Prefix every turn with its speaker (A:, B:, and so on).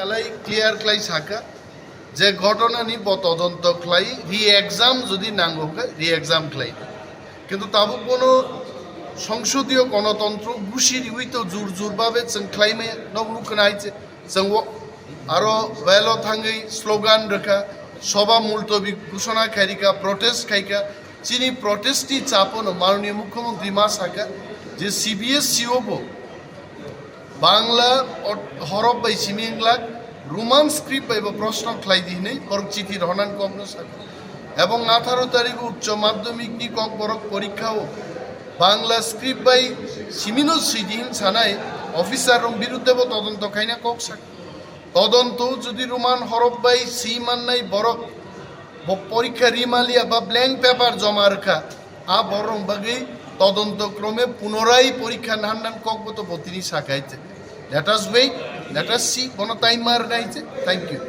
A: মেলাই ক্লিয়ার ক্লাই থাকা যে ঘটনা নি তদন্ত ক্লাই রি এক্সাম যদি নাঙ্গকে রি এক্সাম ক্লাই কিন্তু তাবো কোনো সংসদীয় গণতন্ত্র গুছির উইতো জোর জোরভাবে जों ক্লাইমে নবলুকনাইছে जों আরো ওয়েলো থাঙ্গै স্লোগান রেখা সভা মুলতবি ঘোষণা খাইকা প্রটেস্ট খাইকা চিনি প্রটেস্টটি চাপনো মাননীয় মুখ্যমন্ত্রী মা সাকা যে সিবিএসসিওবো বাংলা হরফ বাই সিমিংলাক রোমান স্ক্রিপ্ট বাই প্রশ্ন খ্লাই দিনে বরং চিঠি রহনান কমনো সাকা এবং 18 তারিখ উচ্চ মাধ্যমিক নি কক বরক পরীক্ষাও Bangla script by Cimino সিদিন Sanai officer রং বিরুদ্ধে তদন্ত খাইনা কক সাকা তদন্ত যদি রোমান হরফ বাই সি মান্নাই বরক পরীক্ষা রিমালিয়া বা ব্ল্যাঙ্ক পেপার জমা রাখা বরং বাগে তদন্ত ক্রমে পুনরায় পরীক্ষা নান্নান ককবত বতিনি শাখাইতে let us wait let us see কোনো টাইম মার নাইছে থ্যাংক ইউ